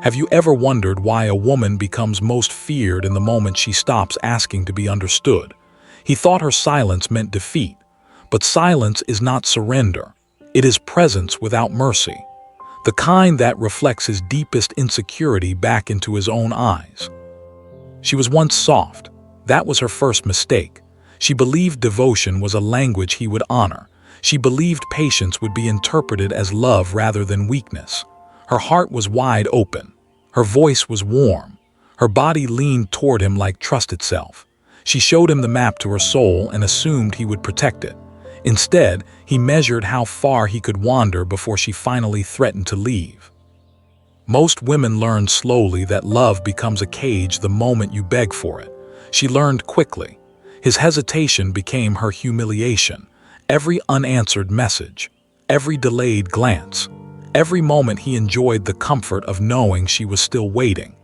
Have you ever wondered why a woman becomes most feared in the moment she stops asking to be understood? He thought her silence meant defeat, but silence is not surrender. It is presence without mercy, the kind that reflects his deepest insecurity back into his own eyes. She was once soft. That was her first mistake. She believed devotion was a language he would honor. She believed patience would be interpreted as love rather than weakness. Her heart was wide open. Her voice was warm. Her body leaned toward him like trust itself. She showed him the map to her soul and assumed he would protect it. Instead, he measured how far he could wander before she finally threatened to leave. Most women learn slowly that love becomes a cage the moment you beg for it. She learned quickly. His hesitation became her humiliation. Every unanswered message, every delayed glance, every moment he enjoyed the comfort of knowing she was still waiting.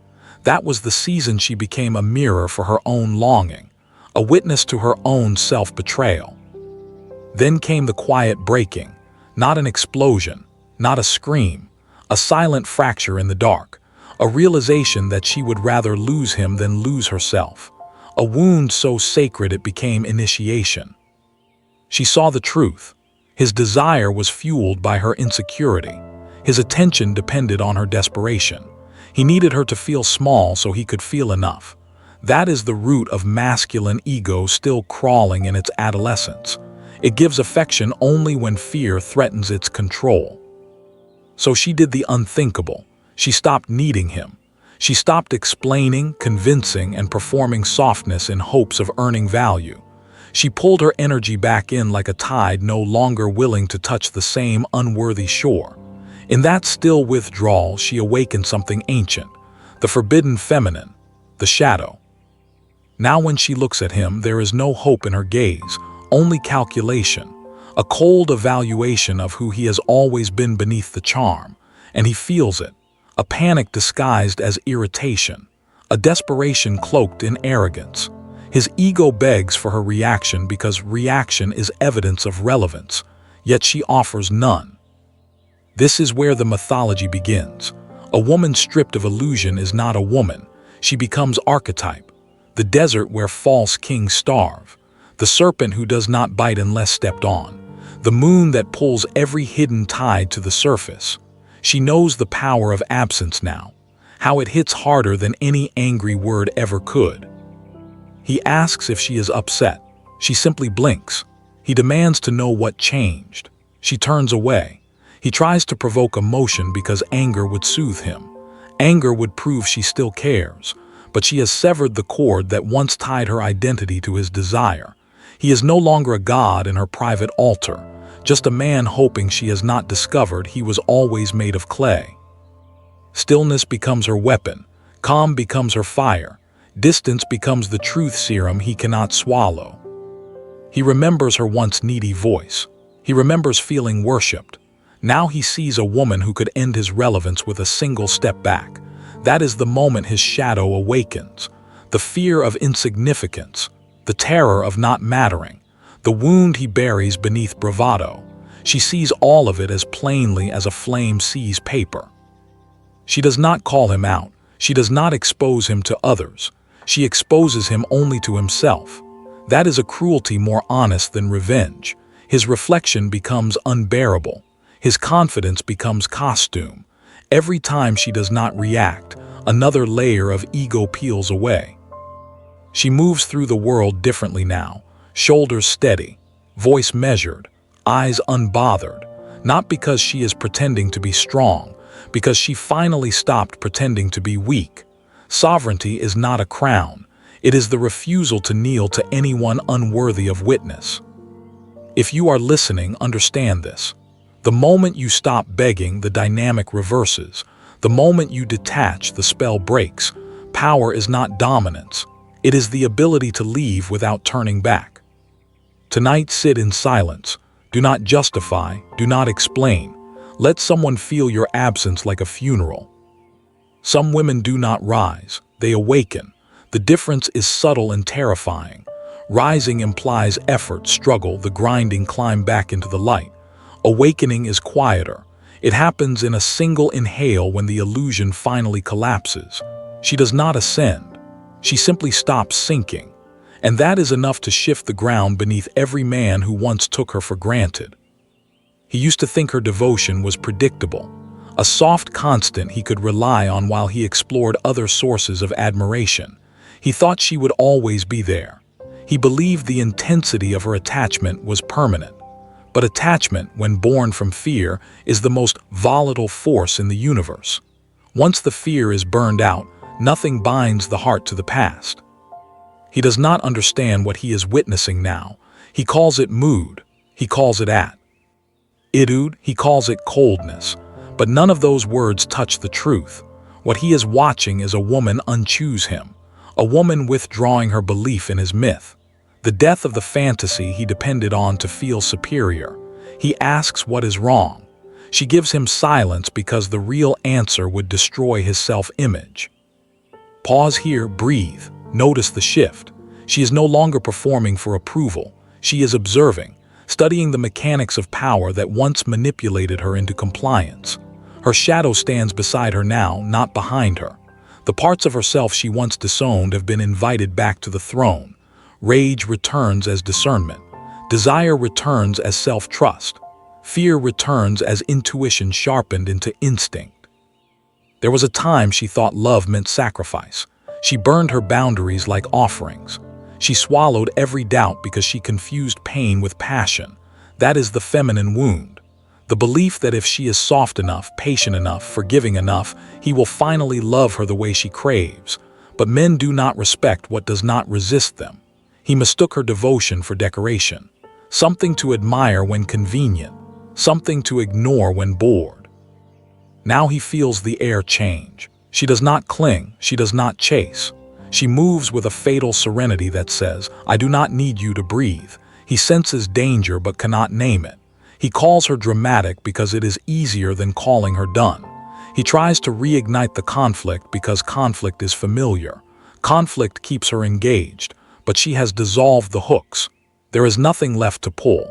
That was the season she became a mirror for her own longing, a witness to her own self-betrayal. Then came the quiet breaking, not an explosion, not a scream, a silent fracture in the dark, a realization that she would rather lose him than lose herself, a wound so sacred it became initiation. She saw the truth. His desire was fueled by her insecurity. His attention depended on her desperation. He needed her to feel small so he could feel enough. That is the root of masculine ego still crawling in its adolescence. It gives affection only when fear threatens its control. So she did the unthinkable. She stopped needing him. She stopped explaining, convincing, and performing softness in hopes of earning value. She pulled her energy back in like a tide no longer willing to touch the same unworthy shore. In that still withdrawal, she awakened something ancient, the forbidden feminine, the shadow. Now when she looks at him, there is no hope in her gaze, only calculation, a cold evaluation of who he has always been beneath the charm, and he feels it, a panic disguised as irritation, a desperation cloaked in arrogance. His ego begs for her reaction because reaction is evidence of relevance, yet she offers none. This is where the mythology begins. A woman stripped of illusion is not a woman. She becomes archetype, the desert where false kings starve, the serpent who does not bite unless stepped on, the moon that pulls every hidden tide to the surface. She knows the power of absence now, how it hits harder than any angry word ever could. He asks if she is upset. She simply blinks. He demands to know what changed. She turns away. He tries to provoke emotion because anger would soothe him. Anger would prove she still cares, but she has severed the cord that once tied her identity to his desire. He is no longer a god in her private altar, just a man hoping she has not discovered he was always made of clay. Stillness becomes her weapon. Calm becomes her fire. Distance becomes the truth serum he cannot swallow. He remembers her once needy voice. He remembers feeling worshipped. Now he sees a woman who could end his relevance with a single step back. That is the moment his shadow awakens. The fear of insignificance, the terror of not mattering, the wound he buries beneath bravado. She sees all of it as plainly as a flame sees paper. She does not call him out. She does not expose him to others. She exposes him only to himself. That is a cruelty more honest than revenge. His reflection becomes unbearable. His confidence becomes costume. Every time she does not react, another layer of ego peels away. She moves through the world differently now, shoulders steady, voice measured, eyes unbothered, not because she is pretending to be strong, because she finally stopped pretending to be weak. Sovereignty is not a crown. It is the refusal to kneel to anyone unworthy of witness. If you are listening, understand this. The moment you stop begging, the dynamic reverses. The moment you detach, the spell breaks. Power is not dominance. It is the ability to leave without turning back. Tonight, sit in silence. Do not justify. Do not explain. Let someone feel your absence like a funeral. Some women do not rise. They awaken. The difference is subtle and terrifying. Rising implies effort, struggle, the grinding climb back into the light. Awakening is quieter. It happens in a single inhale when the illusion finally collapses. She does not ascend. She simply stops sinking. And that is enough to shift the ground beneath every man who once took her for granted. He used to think her devotion was predictable, a soft constant he could rely on while he explored other sources of admiration. He thought she would always be there. He believed the intensity of her attachment was permanent. But attachment, when born from fear, is the most volatile force in the universe. Once the fear is burned out, nothing binds the heart to the past. He does not understand what he is witnessing now. He calls it mood. He calls it attitude. He calls it coldness. But none of those words touch the truth. What he is watching is a woman unchoose him, a woman withdrawing her belief in his myth. The death of the fantasy he depended on to feel superior. He asks what is wrong. She gives him silence because the real answer would destroy his self-image. Pause here, breathe, notice the shift. She is no longer performing for approval. She is observing, studying the mechanics of power that once manipulated her into compliance. Her shadow stands beside her now, not behind her. The parts of herself she once disowned have been invited back to the throne. Rage returns as discernment. Desire returns as self-trust. Fear returns as intuition sharpened into instinct. There was a time she thought love meant sacrifice. She burned her boundaries like offerings. She swallowed every doubt because she confused pain with passion. That is the feminine wound. The belief that if she is soft enough, patient enough, forgiving enough, he will finally love her the way she craves. But men do not respect what does not resist them. He mistook her devotion for decoration, something to admire when convenient, something to ignore when bored. Now he feels the air change. She does not cling, she does not chase. She moves with a fatal serenity that says, "I do not need you to breathe." He senses danger but cannot name it. He calls her dramatic because it is easier than calling her done. He tries to reignite the conflict because conflict is familiar. Conflict keeps her engaged, but she has dissolved the hooks. There is nothing left to pull.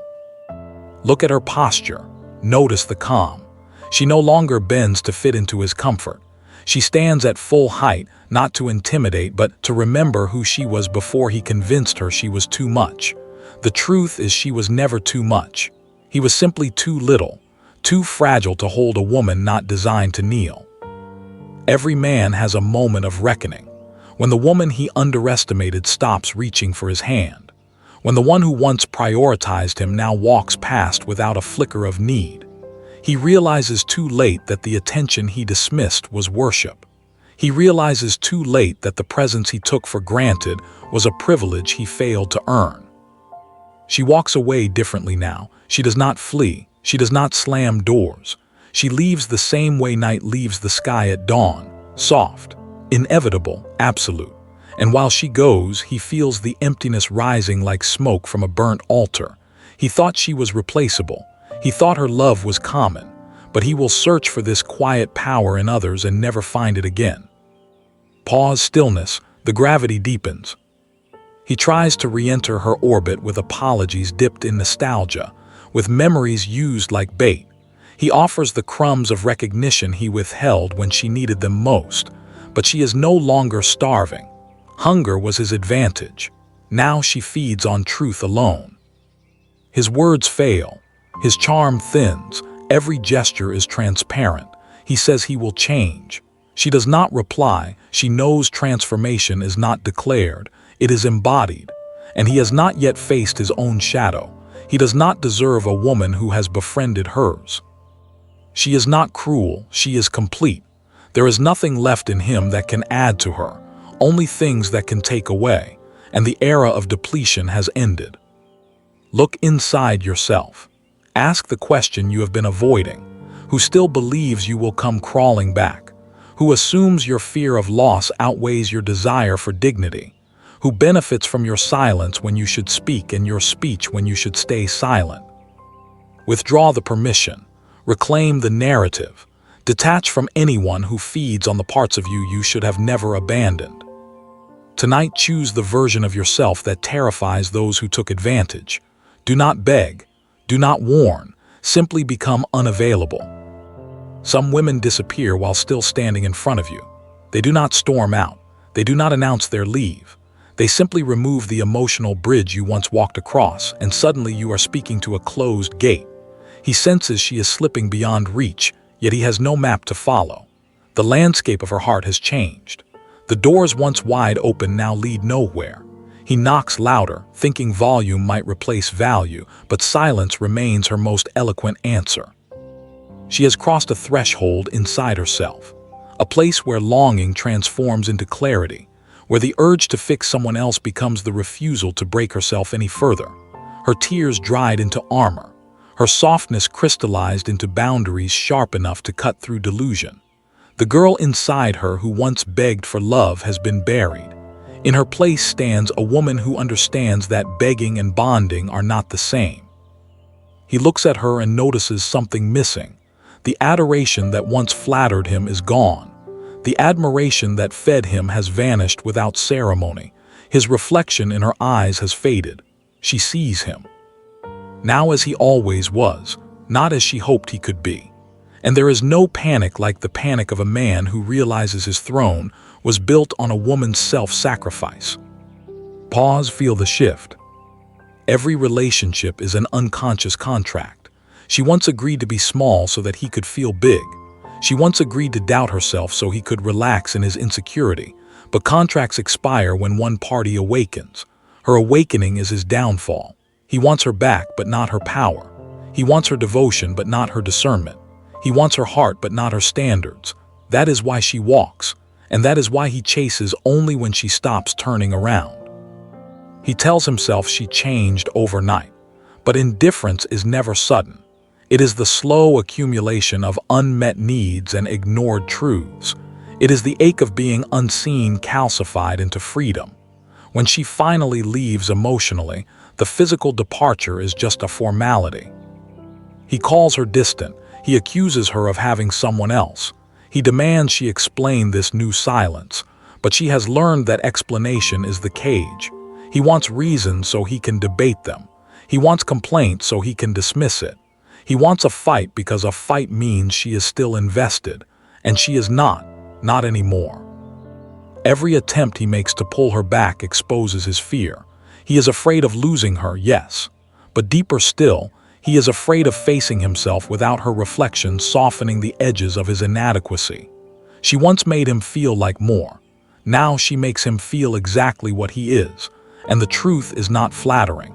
Look at her posture. Notice the calm. She no longer bends to fit into his comfort. She stands at full height, not to intimidate, but to remember who she was before he convinced her she was too much. The truth is she was never too much. He was simply too little, too fragile to hold a woman not designed to kneel. Every man has a moment of reckoning. When the woman he underestimated stops reaching for his hand. When the one who once prioritized him now walks past without a flicker of need. He realizes too late that the attention he dismissed was worship. He realizes too late that the presence he took for granted was a privilege he failed to earn. She walks away differently now. She does not flee. She does not slam doors. She leaves the same way night leaves the sky at dawn, soft, inevitable, absolute. And while she goes, he feels the emptiness rising like smoke from a burnt altar. He thought she was replaceable. He thought her love was common. But he will search for this quiet power in others and never find it again. Pause, stillness. The gravity deepens. He tries to re-enter her orbit with apologies dipped in nostalgia, with memories used like bait. He offers the crumbs of recognition he withheld when she needed them most. But she is no longer starving. Hunger was his advantage. Now she feeds on truth alone. His words fail. His charm thins. Every gesture is transparent. He says he will change. She does not reply. She knows transformation is not declared. It is embodied. And he has not yet faced his own shadow. He does not deserve a woman who has befriended hers. She is not cruel. She is complete. There is nothing left in him that can add to her. Only things that can take away. And the era of depletion has ended. Look inside yourself. Ask the question you have been avoiding. Who still believes you will come crawling back? Who assumes your fear of loss outweighs your desire for dignity? Who benefits from your silence when you should speak and your speech when you should stay silent? Withdraw the permission. Reclaim the narrative. Detach from anyone who feeds on the parts of you should have never abandoned. Tonight, choose the version of yourself that terrifies those who took advantage. Do not beg. Do not warn. Simply become unavailable. Some women disappear while still standing in front of you. They do not storm out. They do not announce their leave. They simply remove the emotional bridge you once walked across, and suddenly you are speaking to a closed gate. He senses she is slipping beyond reach, yet he has no map to follow. The landscape of her heart has changed. The doors once wide open now lead nowhere. He knocks louder, thinking volume might replace value, but silence remains her most eloquent answer. She has crossed a threshold inside herself, a place where longing transforms into clarity, where the urge to fix someone else becomes the refusal to break herself any further. Her tears dried into armor, her softness crystallized into boundaries sharp enough to cut through delusion. The girl inside her who once begged for love has been buried. In her place stands a woman who understands that begging and bonding are not the same. He looks at her and notices something missing. The adoration that once flattered him is gone. The admiration that fed him has vanished without ceremony. His reflection in her eyes has faded. She sees him now as he always was, not as she hoped he could be. And there is no panic like the panic of a man who realizes his throne was built on a woman's self-sacrifice. Pause, feel the shift. Every relationship is an unconscious contract. She once agreed to be small so that he could feel big. She once agreed to doubt herself so he could relax in his insecurity. But contracts expire when one party awakens. Her awakening is his downfall. He wants her back, but not her power. He wants her devotion, but not her discernment. He wants her heart, but not her standards. That is why she walks, and that is why he chases only when she stops turning around. He tells himself she changed overnight, but indifference is never sudden. It is the slow accumulation of unmet needs and ignored truths. It is the ache of being unseen calcified into freedom. When she finally leaves emotionally, the physical departure is just a formality. He calls her distant. He accuses her of having someone else. He demands she explain this new silence, but she has learned that explanation is the cage. He wants reasons so he can debate them. He wants complaint so he can dismiss it. He wants a fight because a fight means she is still invested, and she is not anymore. Every attempt he makes to pull her back exposes his fear. He is afraid of losing her, yes, but deeper still, he is afraid of facing himself without her reflection softening the edges of his inadequacy. She once made him feel like more. Now she makes him feel exactly what he is, and the truth is not flattering.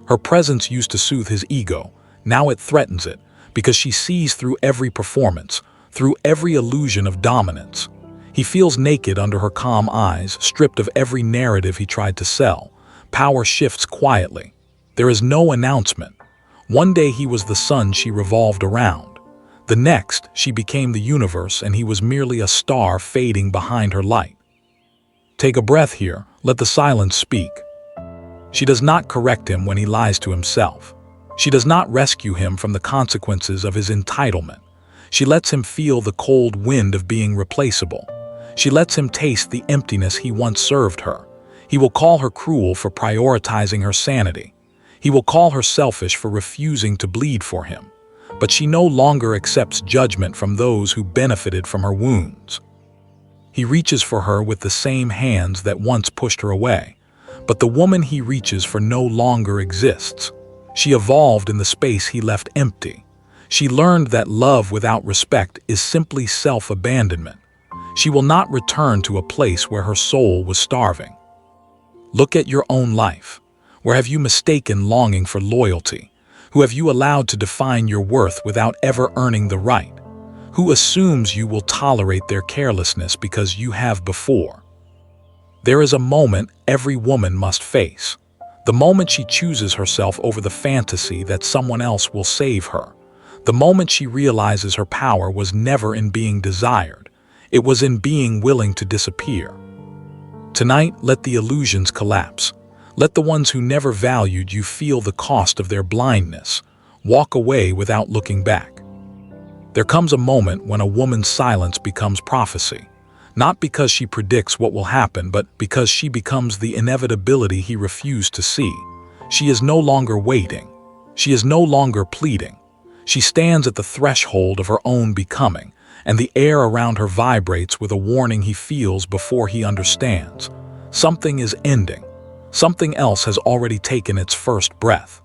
Her presence used to soothe his ego. Now it threatens it, because she sees through every performance, through every illusion of dominance. He feels naked under her calm eyes, stripped of every narrative he tried to sell. Power shifts quietly. There is no announcement. One day he was the sun she revolved around. The next, she became the universe, and he was merely a star fading behind her light. Take a breath here, let the silence speak. She does not correct him when he lies to himself. She does not rescue him from the consequences of his entitlement. She lets him feel the cold wind of being replaceable. She lets him taste the emptiness he once served her. He will call her cruel for prioritizing her sanity. He will call her selfish for refusing to bleed for him. But she no longer accepts judgment from those who benefited from her wounds. He reaches for her with the same hands that once pushed her away. But the woman he reaches for no longer exists. She evolved in the space he left empty. She learned that love without respect is simply self-abandonment. She will not return to a place where her soul was starving. Look at your own life. Where have you mistaken longing for loyalty? Who have you allowed to define your worth without ever earning the right? Who assumes you will tolerate their carelessness because you have before? There is a moment every woman must face. The moment she chooses herself over the fantasy that someone else will save her. The moment she realizes her power was never in being desired. It was in being willing to disappear. Tonight, let the illusions collapse. Let the ones who never valued you feel the cost of their blindness. Walk away without looking back. There comes a moment when a woman's silence becomes prophecy. Not because she predicts what will happen, but because she becomes the inevitability he refused to see. She is no longer waiting. She is no longer pleading. She stands at the threshold of her own becoming, and the air around her vibrates with a warning he feels before he understands. Something is ending. Something else has already taken its first breath.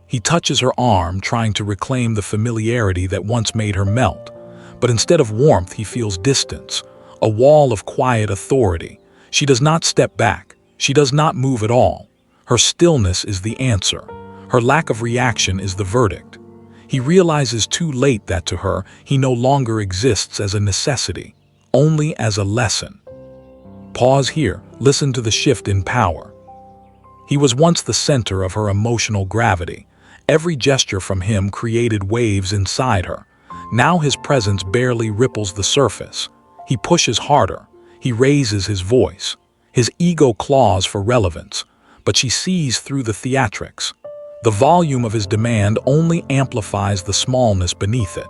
He touches her arm, trying to reclaim the familiarity that once made her melt. But instead of warmth, he feels distance, a wall of quiet authority. She does not step back. She does not move at all. Her stillness is the answer. Her lack of reaction is the verdict. He realizes too late that to her, he no longer exists as a necessity, only as a lesson. Pause here. Listen to the shift in power. He was once the center of her emotional gravity. Every gesture from him created waves inside her. Now his presence barely ripples the surface. He pushes harder. He raises his voice. His ego claws for relevance, but she sees through the theatrics. The volume of his demand only amplifies the smallness beneath it.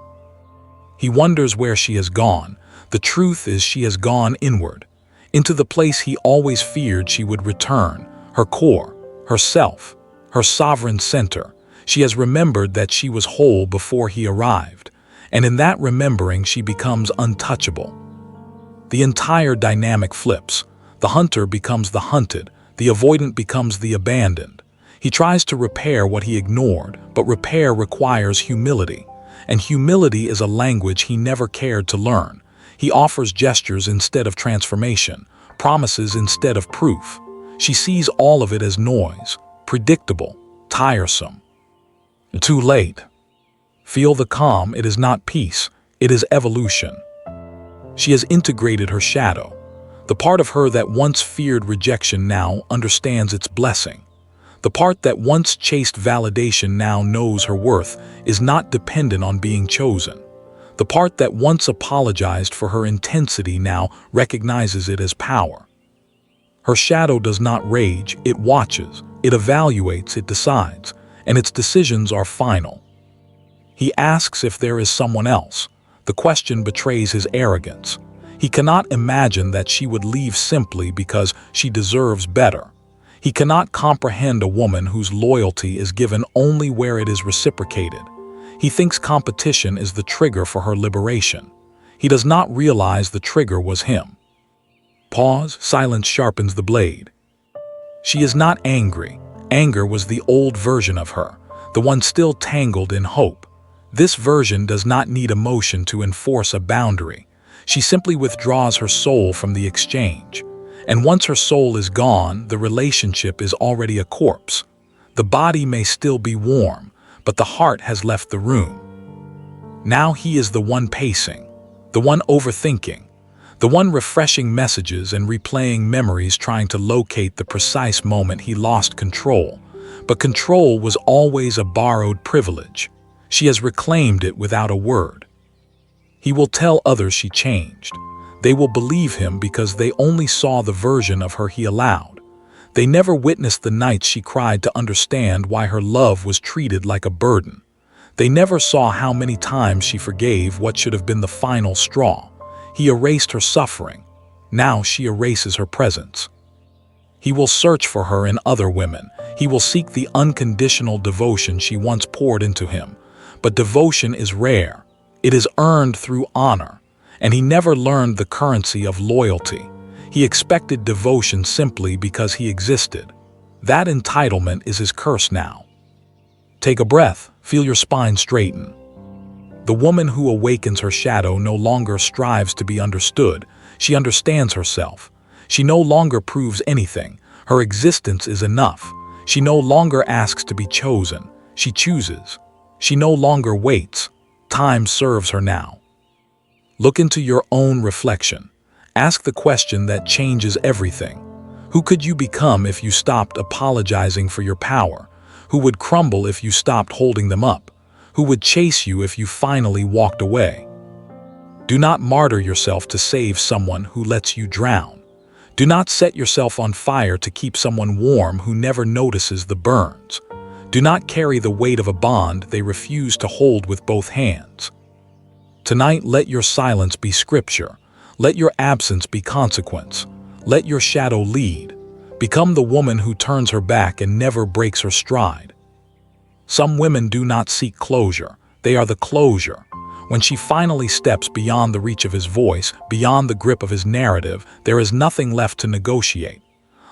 He wonders where she has gone. The truth is she has gone inward, into the place he always feared she would return, her core, herself, her sovereign center. She has remembered that she was whole before he arrived, and in that remembering she becomes untouchable. The entire dynamic flips. The hunter becomes the hunted, the avoidant becomes the abandoned. He tries to repair what he ignored, but repair requires humility, and humility is a language he never cared to learn. He offers gestures instead of transformation, promises instead of proof. She sees all of it as noise, predictable, tiresome. Too late. Feel the calm. It is not peace, it is evolution. She has integrated her shadow. The part of her that once feared rejection now understands its blessing. The part that once chased validation now knows her worth is not dependent on being chosen. The part that once apologized for her intensity now recognizes it as power. Her shadow does not rage, it watches, it evaluates, it decides, and its decisions are final. He asks if there is someone else. The question betrays his arrogance. He cannot imagine that she would leave simply because she deserves better. He cannot comprehend a woman whose loyalty is given only where it is reciprocated. He thinks competition is the trigger for her liberation. He does not realize the trigger was him. Pause. Silence sharpens the blade. She is not angry. Anger was the old version of her, the one still tangled in hope. This version does not need emotion to enforce a boundary. She simply withdraws her soul from the exchange. And once her soul is gone, the relationship is already a corpse. The body may still be warm, but the heart has left the room. Now he is the one pacing, the one overthinking, the one refreshing messages and replaying memories, trying to locate the precise moment he lost control. But control was always a borrowed privilege. She has reclaimed it without a word. He will tell others she changed. They will believe him because they only saw the version of her he allowed. They never witnessed the nights she cried to understand why her love was treated like a burden. They never saw how many times she forgave what should have been the final straw. He erased her suffering. Now she erases her presence. He will search for her in other women. He will seek the unconditional devotion she once poured into him. But devotion is rare. It is earned through honor. And he never learned the currency of loyalty. He expected devotion simply because he existed. That entitlement is his curse now. Take a breath, feel your spine straighten. The woman who awakens her shadow no longer strives to be understood. She understands herself. She no longer proves anything. Her existence is enough. She no longer asks to be chosen. She chooses. She no longer waits. Time serves her now. Look into your own reflection. Ask the question that changes everything. Who could you become if you stopped apologizing for your power? Who would crumble if you stopped holding them up? Who would chase you if you finally walked away? Do not martyr yourself to save someone who lets you drown. Do not set yourself on fire to keep someone warm who never notices the burns. Do not carry the weight of a bond they refuse to hold with both hands. Tonight, let your silence be scripture. Let your absence be consequence. Let your shadow lead. Become the woman who turns her back and never breaks her stride. Some women do not seek closure. They are the closure. When she finally steps beyond the reach of his voice, beyond the grip of his narrative, there is nothing left to negotiate.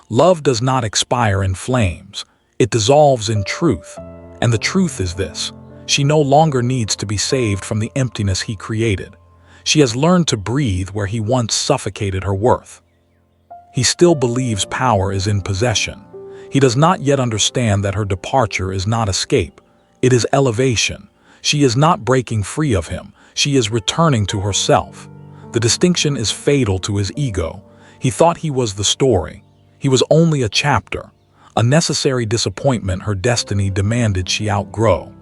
Love does not expire in flames. It dissolves in truth. And the truth is this: she no longer needs to be saved from the emptiness he created. She has learned to breathe where he once suffocated her worth. He still believes power is in possession. He does not yet understand that her departure is not escape. It is elevation. She is not breaking free of him. She is returning to herself. The distinction is fatal to his ego. He thought he was the story. He was only a chapter, a necessary disappointment her destiny demanded she outgrow.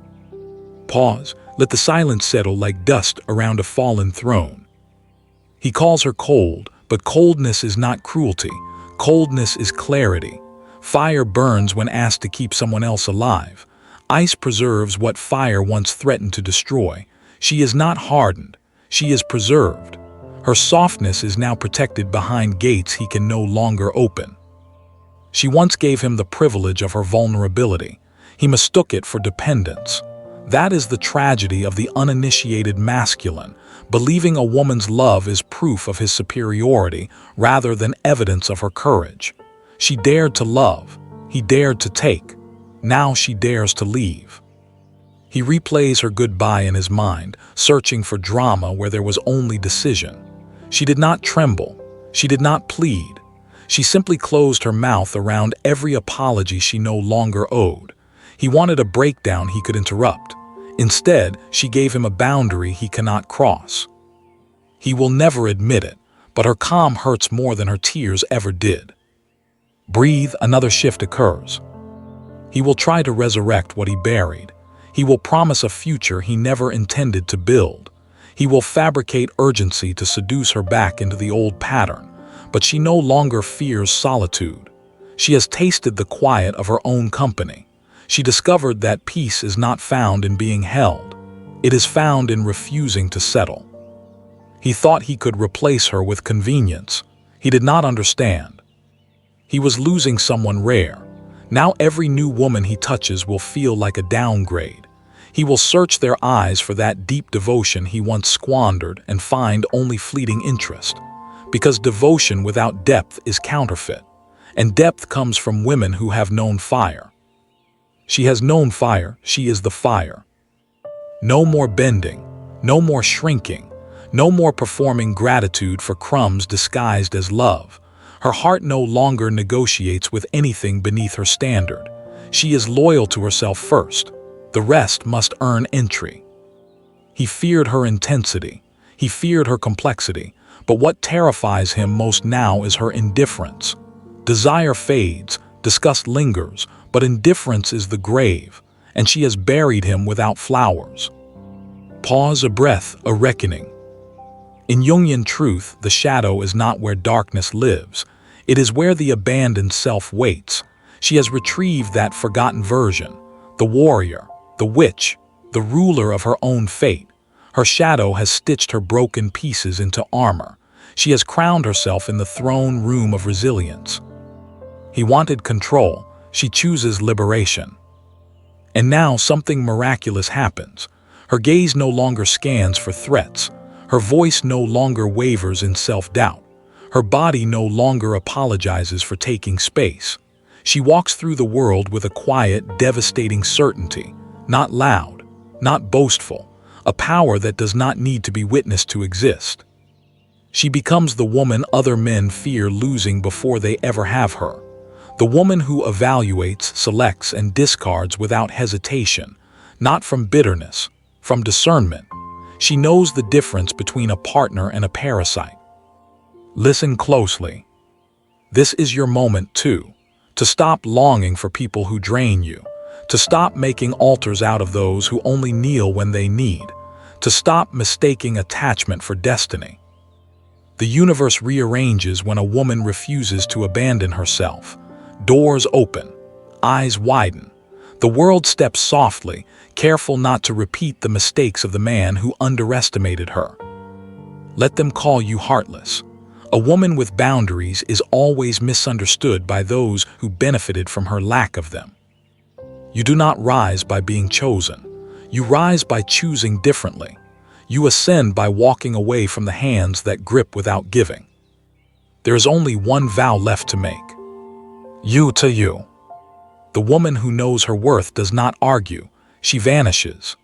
Pause. Let the silence settle like dust around a fallen throne. He calls her cold, but coldness is not cruelty. Coldness is clarity. Fire burns when asked to keep someone else alive. Ice preserves what fire once threatened to destroy. She is not hardened. She is preserved. Her softness is now protected behind gates he can no longer open. She once gave him the privilege of her vulnerability. He mistook it for dependence. That is the tragedy of the uninitiated masculine, believing a woman's love is proof of his superiority rather than evidence of her courage. She dared to love. He dared to take. Now she dares to leave. He replays her goodbye in his mind, searching for drama where there was only decision. She did not tremble. She did not plead. She simply closed her mouth around every apology she no longer owed. He wanted a breakdown he could interrupt. Instead, she gave him a boundary he cannot cross. He will never admit it, but her calm hurts more than her tears ever did. Breathe, another shift occurs. He will try to resurrect what he buried. He will promise a future he never intended to build. He will fabricate urgency to seduce her back into the old pattern, but she no longer fears solitude. She has tasted the quiet of her own company. She discovered that peace is not found in being held. It is found in refusing to settle. He thought he could replace her with convenience. He did not understand. He was losing someone rare. Now every new woman he touches will feel like a downgrade. He will search their eyes for that deep devotion he once squandered and find only fleeting interest. Because devotion without depth is counterfeit, and depth comes from women who have known fire. She has known fire, she is the fire. No more bending, no more shrinking, no more performing gratitude for crumbs disguised as love. Her heart no longer negotiates with anything beneath her standard. She is loyal to herself first. The rest must earn entry. He feared her intensity. He feared her complexity. But what terrifies him most now is her indifference. Desire fades, disgust lingers, but indifference is the grave, and she has buried him without flowers. Pause, a breath, a reckoning. In Jungian truth, the shadow is not where darkness lives. It is where the abandoned self waits. She has retrieved that forgotten version, the warrior, the witch, the ruler of her own fate. Her shadow has stitched her broken pieces into armor. She has crowned herself in the throne room of resilience. He wanted control. She chooses liberation. And now something miraculous happens. Her gaze no longer scans for threats. Her voice no longer wavers in self-doubt. Her body no longer apologizes for taking space. She walks through the world with a quiet, devastating certainty, not loud, not boastful, a power that does not need to be witnessed to exist. She becomes the woman other men fear losing before they ever have her. The woman who evaluates, selects, and discards without hesitation, not from bitterness, from discernment. She knows the difference between a partner and a parasite. Listen closely. This is your moment too, to stop longing for people who drain you, to stop making altars out of those who only kneel when they need, to stop mistaking attachment for destiny. The universe rearranges when a woman refuses to abandon herself. Doors open, eyes widen. The world steps softly, careful not to repeat the mistakes of the man who underestimated her. Let them call you heartless. A woman with boundaries is always misunderstood by those who benefited from her lack of them. You do not rise by being chosen. You rise by choosing differently. You ascend by walking away from the hands that grip without giving. There is only one vow left to make. You to you. The woman who knows her worth does not argue. She vanishes.